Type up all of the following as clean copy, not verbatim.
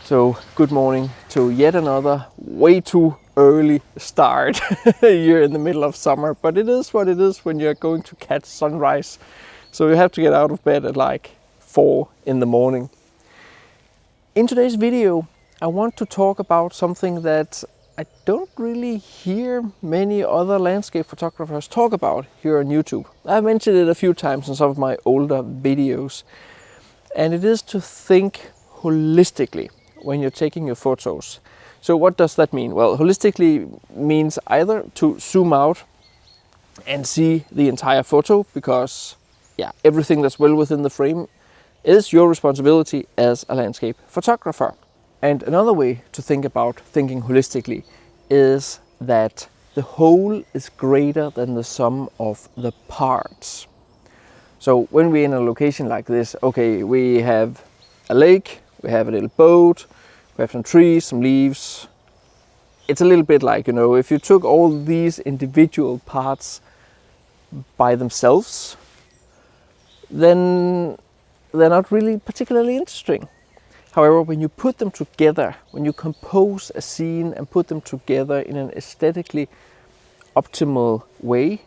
So good morning to yet another way too early start here in the middle of summer, but it is what it is when you're going to catch sunrise. So you have to get out of bed at like 4 in the morning. In today's video, I want to talk about something that I don't really hear many other landscape photographers talk about here on YouTube. I've mentioned it a few times in some of my older videos, and it is to think holistically when you're taking your photos. So what does that mean? Well, holistically means either to zoom out and see the entire photo, because everything that's well within the frame is your responsibility as a landscape photographer. And another way to think about thinking holistically is that the whole is greater than the sum of the parts. So when we're in a location like this, okay, we have a lake, we have a little boat, we have some trees, some leaves. It's a little bit like, if you took all these individual parts by themselves, then they're not really particularly interesting. However, when you put them together, when you compose a scene and put them together in an aesthetically optimal way,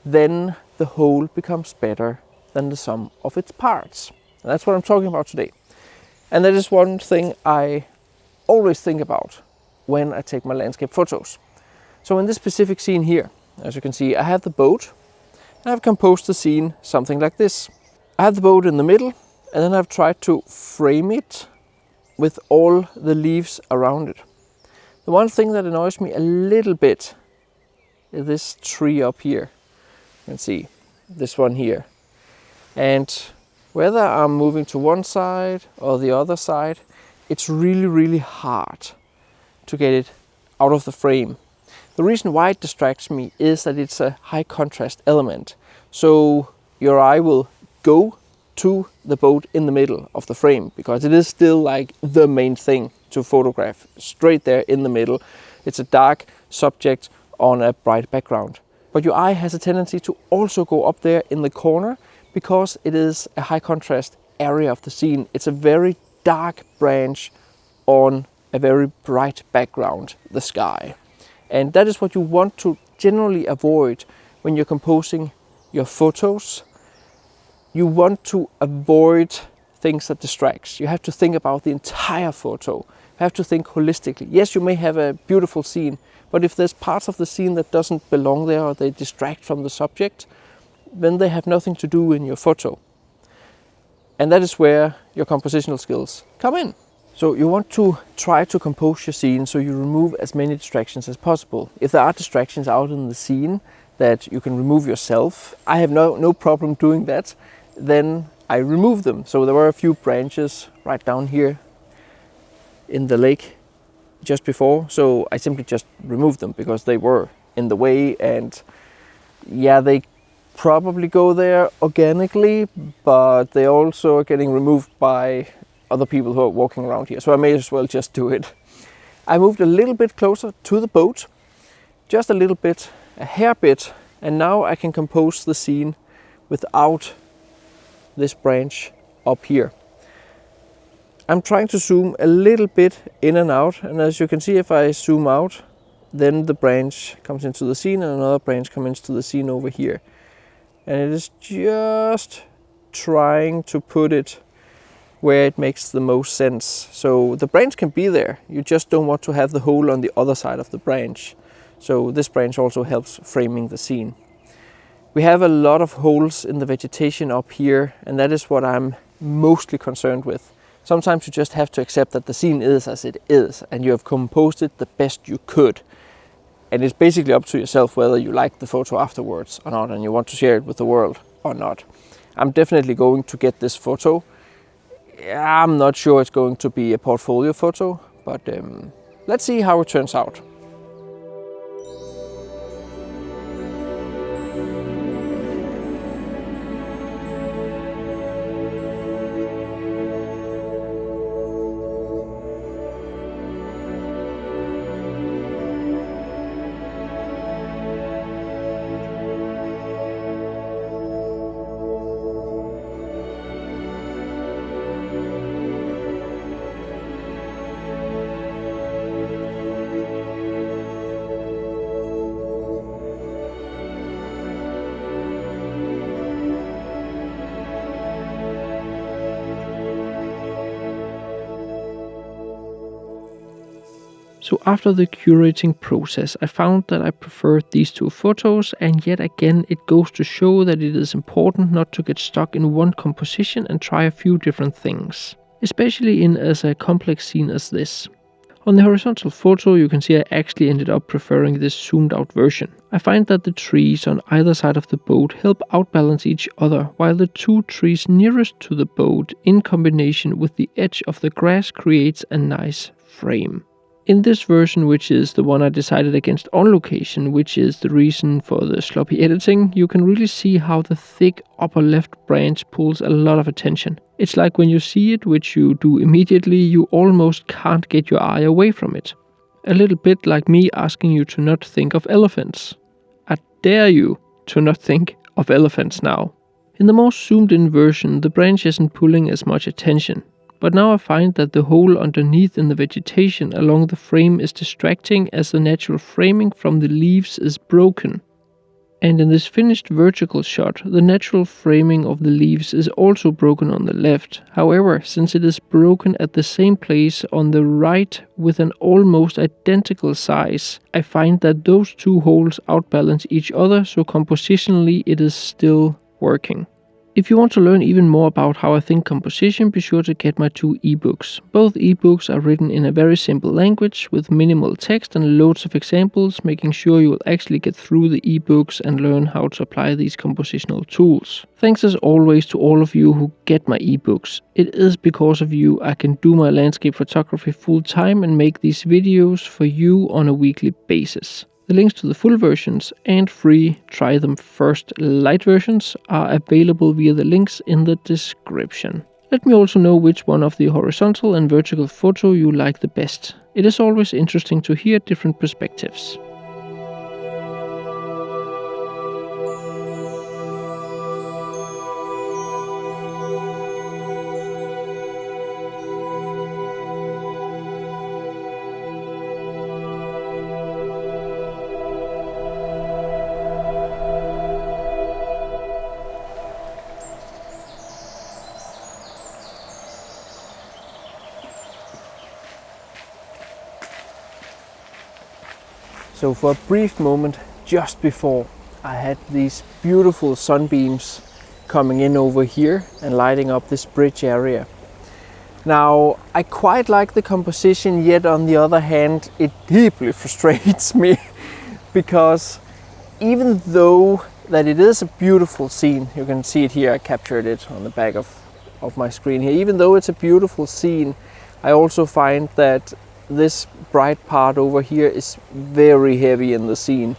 then the whole becomes better than the sum of its parts. And that's what I'm talking about today. And that is one thing I always think about when I take my landscape photos. So in this specific scene here, as you can see, I have the boat, and I've composed the scene something like this. I have the boat in the middle, and then I've tried to frame it with all the leaves around it. The one thing that annoys me a little bit is this tree up here. You can see this one here. And whether I'm moving to one side or the other side, it's really hard to get it out of the frame. The reason why it distracts me is that it's a high contrast element. So your eye will go to the boat in the middle of the frame, because it is still like the main thing to photograph, straight there in the middle. It's a dark subject on a bright background. But your eye has a tendency to also go up there in the corner, because it is a high contrast area of the scene. It's a very dark branch on a very bright background, the sky. And that is what you want to generally avoid when you're composing your photos. You want to avoid things that distracts. You have to think about the entire photo. You have to think holistically. Yes, you may have a beautiful scene, but if there's parts of the scene that doesn't belong there, or they distract from the subject, then they have nothing to do in your photo. And that is where your compositional skills come in. So you want to try to compose your scene so you remove as many distractions as possible. If there are distractions out in the scene that you can remove yourself, I have no problem doing that, then I remove them. So there were a few branches right down here in the lake just before, so I simply just removed them because they were in the way, and they probably go there organically, but they also are getting removed by other people who are walking around here, so I may as well just do it. I moved a little bit closer to the boat, just a little bit, a hair bit, and now I can compose the scene without this branch up here. I'm trying to zoom a little bit in and out, and as you can see, if I zoom out, then the branch comes into the scene and another branch comes into the scene over here. And it is just trying to put it where it makes the most sense. So the branch can be there, you just don't want to have the hole on the other side of the branch. So this branch also helps framing the scene. We have a lot of holes in the vegetation up here, and that is what I'm mostly concerned with. Sometimes you just have to accept that the scene is as it is, and you have composed it the best you could. And it's basically up to yourself whether you like the photo afterwards or not, and you want to share it with the world or not. I'm definitely going to get this photo. I'm not sure it's going to be a portfolio photo, but let's see how it turns out. So after the curating process, I found that I preferred these two photos, and yet again it goes to show that it is important not to get stuck in one composition and try a few different things, especially in as a complex scene as this. On the horizontal photo you can see I actually ended up preferring this zoomed out version. I find that the trees on either side of the boat help outbalance each other, while the two trees nearest to the boat in combination with the edge of the grass creates a nice frame. In this version, which is the one I decided against on location, which is the reason for the sloppy editing, you can really see how the thick upper left branch pulls a lot of attention. It's like when you see it, which you do immediately, you almost can't get your eye away from it. A little bit like me asking you to not think of elephants. I dare you to not think of elephants now. In the more zoomed in version, the branch isn't pulling as much attention. But now I find that the hole underneath in the vegetation along the frame is distracting, as the natural framing from the leaves is broken. And in this finished vertical shot, the natural framing of the leaves is also broken on the left. However, since it is broken at the same place on the right with an almost identical size, I find that those two holes outbalance each other, so compositionally it is still working. If you want to learn even more about how I think composition, be sure to get my 2 ebooks. Both ebooks are written in a very simple language with minimal text and loads of examples, making sure you will actually get through the ebooks and learn how to apply these compositional tools. Thanks as always to all of you who get my ebooks. It is because of you I can do my landscape photography full time and make these videos for you on a weekly basis. The links to the full versions and free Try Them First light versions are available via the links in the description. Let me also know which one of the horizontal and vertical photo you like the best. It is always interesting to hear different perspectives. So for a brief moment just before, I had these beautiful sunbeams coming in over here and lighting up this bridge area. Now I quite like the composition, yet on the other hand it deeply frustrates me because even though that it is a beautiful scene, you can see it here, I captured it on the back of my screen here, even though it's a beautiful scene, I also find that this bright part over here is very heavy in the scene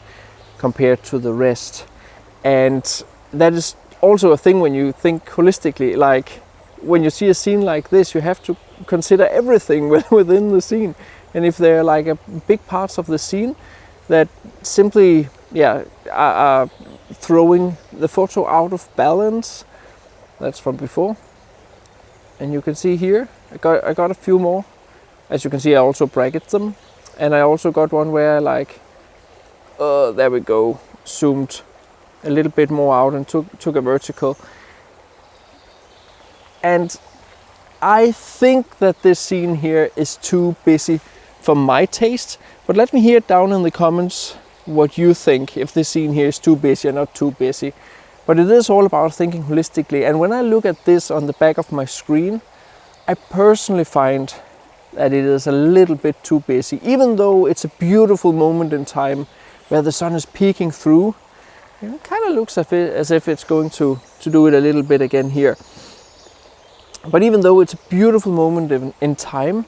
compared to the rest. And that is also a thing when you think holistically, like when you see a scene like this, you have to consider everything within the scene. And if there are like a big parts of the scene that simply are throwing the photo out of balance, that's from before. And you can see here, I got a few more. As you can see, I also bracketed them, and I also got one where I there we go, zoomed a little bit more out and took a vertical. And I think that this scene here is too busy for my taste, but let me hear down in the comments what you think, if this scene here is too busy or not too busy. But it is all about thinking holistically, and when I look at this on the back of my screen, I personally find that it is a little bit too busy. Even though it's a beautiful moment in time where the sun is peeking through, it kind of looks as if it's going to do it a little bit again here. But even though it's a beautiful moment in time,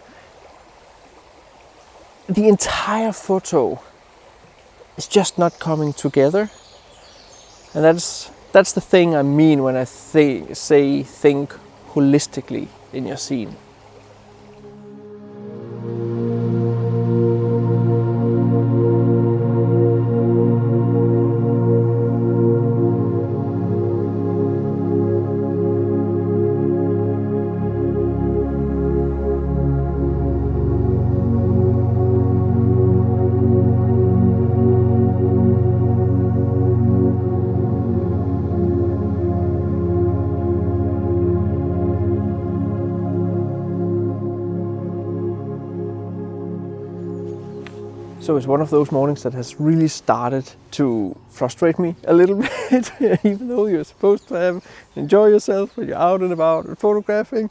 the entire photo is just not coming together. And that's the thing I mean when I say think holistically in your scene. So it's one of those mornings that has really started to frustrate me a little bit, even though you're supposed to enjoy yourself when you're out and about and photographing.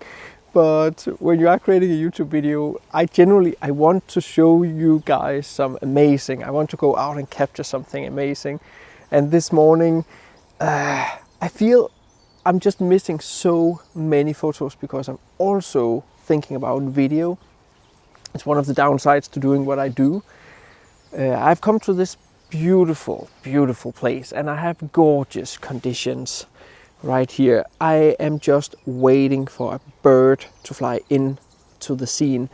But when you are creating a YouTube video, I want to show you guys some amazing. I want to go out and capture something amazing. And this morning, I feel I'm just missing so many photos because I'm also thinking about video. It's one of the downsides to doing what I do. I've come to this beautiful, beautiful place and I have gorgeous conditions right here. I am just waiting for a bird to fly into the scene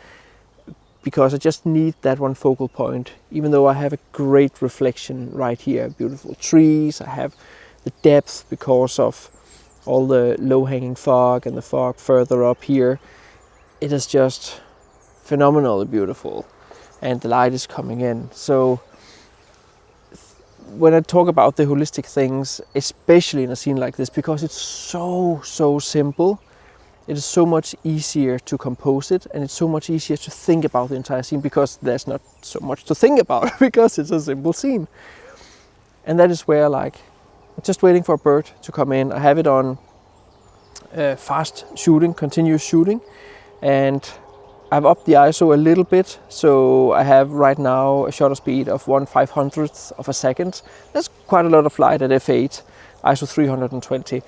because I just need that one focal point, even though I have a great reflection right here, beautiful trees. I have the depth because of all the low-hanging fog and the fog further up here. It is just phenomenally beautiful and the light is coming in. So when I talk about the holistic things, especially in a scene like this, because it's so simple, it is so much easier to compose it and it's so much easier to think about the entire scene because there's not so much to think about because it's a simple scene. And that is where I'm just waiting for a bird to come in. I have it on fast shooting, continuous shooting, and I've upped the ISO a little bit, so I have right now a shutter speed of 1/500th of a second. That's quite a lot of light at f8, ISO 320.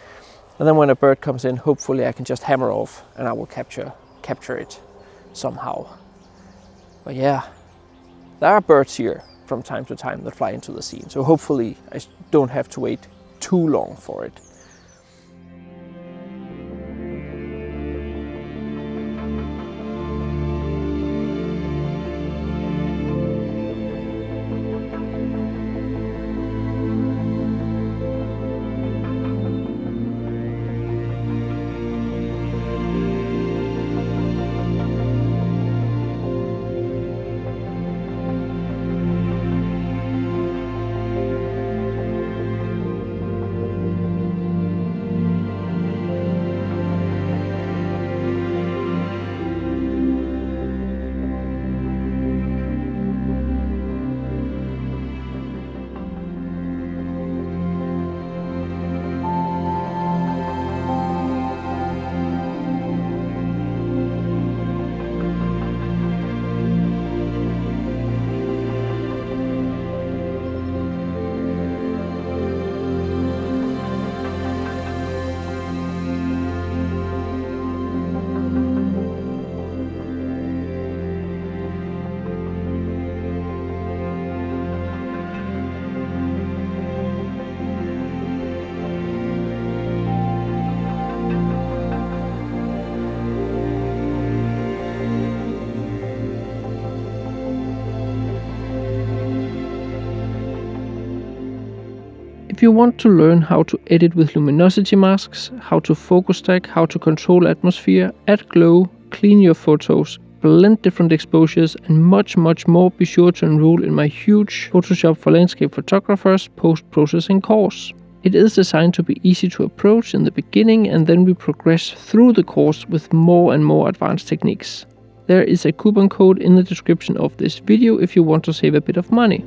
And then when a bird comes in, hopefully I can just hammer off and I will capture it somehow. But yeah, there are birds here from time to time that fly into the scene, so hopefully I don't have to wait too long for it. If you want to learn how to edit with luminosity masks, how to focus stack, how to control atmosphere, add glow, clean your photos, blend different exposures and much more, be sure to enroll in my huge Photoshop for landscape photographers post-processing course. It is designed to be easy to approach in the beginning and then we progress through the course with more and more advanced techniques. There is a coupon code in the description of this video if you want to save a bit of money.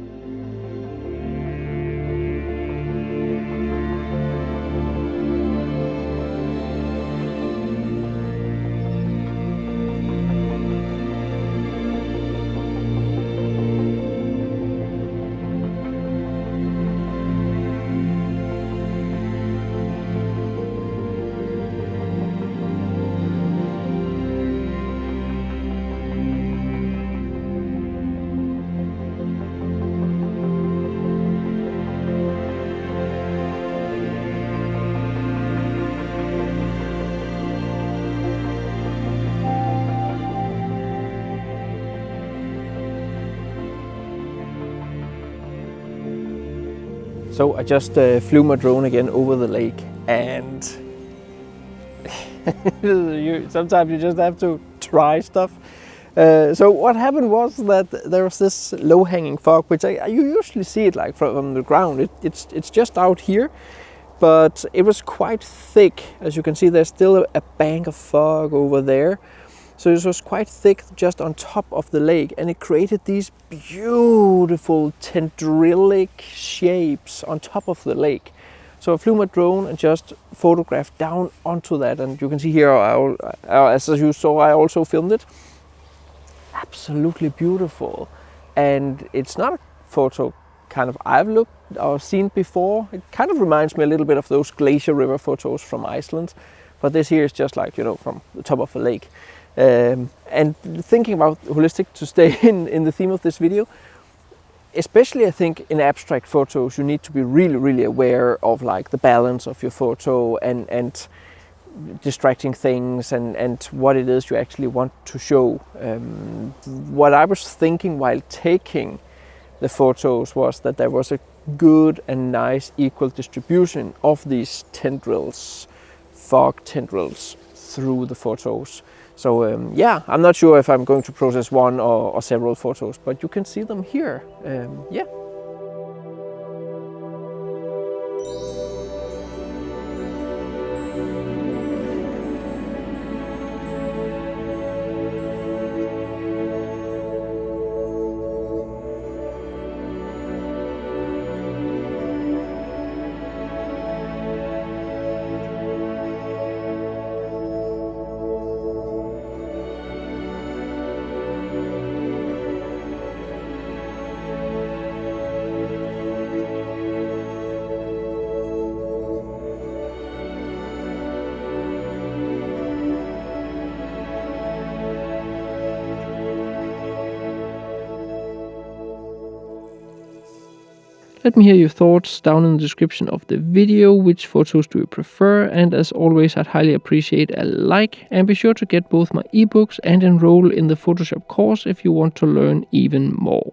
So I just flew my drone again over the lake and sometimes you just have to try stuff. So what happened was that there was this low-hanging fog, which you usually see it like from the ground. It's just out here, but it was quite thick. As you can see, there's still a bank of fog over there. So it was quite thick just on top of the lake, and it created these beautiful tendrilic shapes on top of the lake. So I flew my drone and just photographed down onto that, and you can see here, as you saw, I also filmed it. Absolutely beautiful. And it's not a photo kind of I've looked or seen before. It kind of reminds me a little bit of those glacier river photos from Iceland, but this here is just like, you know, from the top of a lake. And thinking about holistic, to stay in the theme of this video, especially I think in abstract photos, you need to be really aware of like the balance of your photo and distracting things and what it is you actually want to show. What I was thinking while taking the photos was that there was a good and nice equal distribution of these tendrils, fog tendrils, through the photos. So yeah, I'm not sure if I'm going to process one or several photos, but you can see them here. Yeah. Let me hear your thoughts down in the description of the video. Which photos do you prefer? And as always, I'd highly appreciate a like, and be sure to get both my ebooks and enroll in the Photoshop course if you want to learn even more.